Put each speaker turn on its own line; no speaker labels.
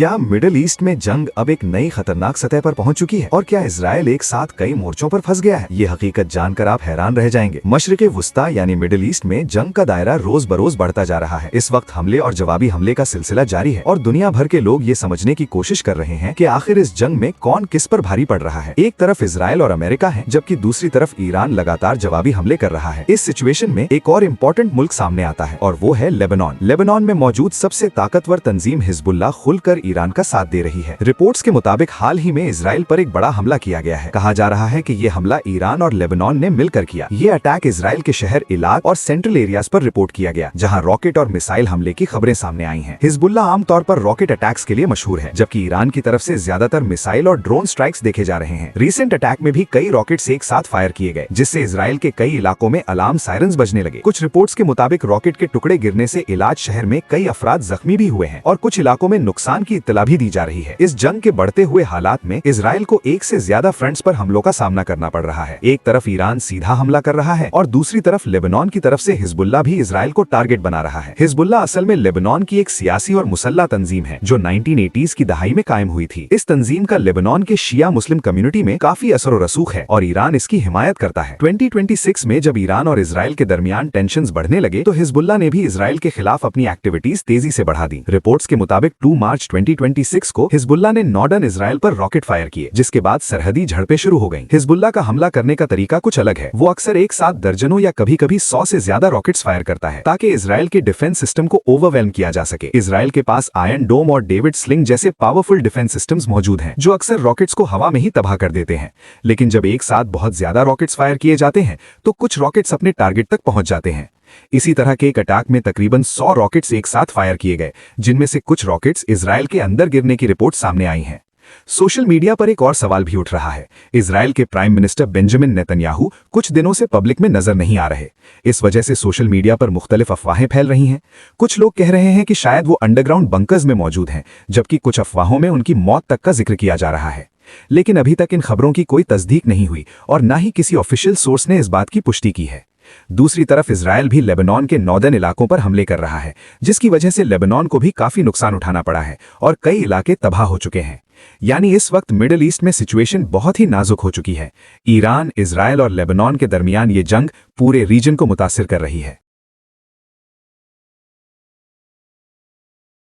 क्या middle east में जंग अब एक नई खतरनाक सतह पर पहुंच चुकी है और क्या इजराइल एक साथ कई मोर्चों पर फंस गया है? ये हकीकत जानकर आप हैरान रह जाएंगे। मशरिक़े वुस्ता यानी मिडिल ईस्ट में जंग का दायरा रोज बरोज बढ़ता जा रहा है। इस वक्त हमले और जवाबी हमले का सिलसिला जारी है और दुनिया भर के लोग ये समझने की कोशिश कर रहे हैं कि आखिर इस जंग में कौन किस पर भारी पड़ रहा है। एक तरफ इजराइल और अमेरिका है, जबकि दूसरी तरफ ईरान लगातार जवाबी हमले कर रहा है। इस सिचुएशन में एक और इम्पोर्टेंट मुल्क सामने आता है और वो है लेबनान। लेबनान में मौजूद सबसे ताकतवर तंजीम हिजबुल्लाह खुलकर ईरान का साथ दे रही है। रिपोर्ट्स के मुताबिक हाल ही में इजराइल पर एक बड़ा हमला किया गया है। कहा जा रहा है कि ये हमला ईरान और लेबनान ने मिलकर किया। ये अटैक इजराइल के शहर इलाक और सेंट्रल एरियाज पर रिपोर्ट किया गया, जहां रॉकेट और मिसाइल हमले की खबरें सामने आई हैं। हिजबुल्लाह आमतौर पर रॉकेट अटैक्स के लिए मशहूर है, जबकि ईरान की तरफ से ज्यादातर मिसाइल और ड्रोन स्ट्राइक्स देखे जा रहे हैं। रिसेंट अटैक में भी कई रॉकेट्स एक साथ फायर किए गए, जिससे इजराइल के कई इलाकों में अलार्म सायरन्स बजने लगे। कुछ रिपोर्ट्स के मुताबिक रॉकेट के टुकड़े गिरने से इलाज शहर में कई अफराद जख्मी भी हुए हैं और कुछ इलाकों में नुकसान की इत्तला भी दी जा रही है। इस जंग के बढ़ते हुए हालात में इजराइल को एक से ज्यादा फ्रंट्स पर हमलों का सामना करना पड़ रहा है। एक तरफ ईरान सीधा हमला कर रहा है और दूसरी तरफ लेबनान की तरफ से हिजबुल्लाह भी इजराइल को टारगेट बना रहा है। हिजबुल्लाह असल में लेबनान की एक सियासी और मुसल्ला तंजीम है जो 1980s की दहाई में कायम हुई थी। इस तंजीम का लेबनान के शिया मुस्लिम कम्युनिटी में काफी असर और रसूख है और ईरान इसकी हिमायत करता है। 2026 में जब ईरान और इजराइल के दरमियान टेंशंस बढ़ने लगे तो हिजबुल्लाह ने भी इजराइल के खिलाफ अपनी एक्टिविटीज तेजी से बढ़ा दी। रिपोर्ट्स के मुताबिक 2 मार्च 2026 को हिजबुल्लाह ने नॉर्दर्न इजराइल पर रॉकेट फायर किए, जिसके बाद सरहदी झड़पें शुरू हो गईं। हिजबुल्लाह का हमला करने का तरीका कुछ अलग है। वो अक्सर एक साथ दर्जनों या कभी-कभी 100 से ज्यादा रॉकेट्स फायर करता है ताकि इजराइल के डिफेंस सिस्टम को ओवरवेल्म किया जा सके। इजराइल के पास आयरन डोम और डेविड स्लिंग जैसे पावरफुल डिफेंस सिस्टम्स मौजूद हैं, जो अक्सर रॉकेट्स को हवा में ही तबाह कर देते हैं। लेकिन जब एक साथ बहुत ज्यादा रॉकेट्स फायर किए जाते हैं तो कुछ रॉकेट्स अपने टारगेट तक पहुंच जाते हैं। इसी तरह के एक अटैक में तकरीबन 100 रॉकेट्स एक साथ फायर किए गए, जिनमें से कुछ रॉकेट्स इजराइल के अंदर गिरने की रिपोर्ट सामने आई हैं। सोशल मीडिया पर एक और सवाल भी उठ रहा है। इजराइल के प्राइम मिनिस्टर बेंजामिन नेतन्याहू कुछ दिनों से पब्लिक में नजर नहीं आ रहे। इस वजह से सोशल मीडिया पर मुख्तलिफ अफवाहें फैल रही हैं। कुछ लोग कह रहे हैं कि शायद वो अंडरग्राउंड बंकर्स में मौजूद हैं, जबकि कुछ अफवाहों में उनकी मौत तक का जिक्र किया जा रहा है। लेकिन अभी तक इन खबरों की कोई तस्दीक नहीं हुई और न ही किसी ऑफिशियल सोर्स ने इस बात की पुष्टि की है। दूसरी तरफ इजराइल भी लेबनान के नॉर्दर्न इलाकों पर हमले कर रहा है, जिसकी वजह से लेबनान को भी काफी नुकसान उठाना पड़ा है और कई इलाके तबाह हो चुके हैं। यानी इस वक्त मिडिल ईस्ट में सिचुएशन बहुत ही नाजुक हो चुकी है। ईरान, इजराइल और लेबनान के दरमियान ये जंग पूरे रीजन को मुतासिर कर रही है।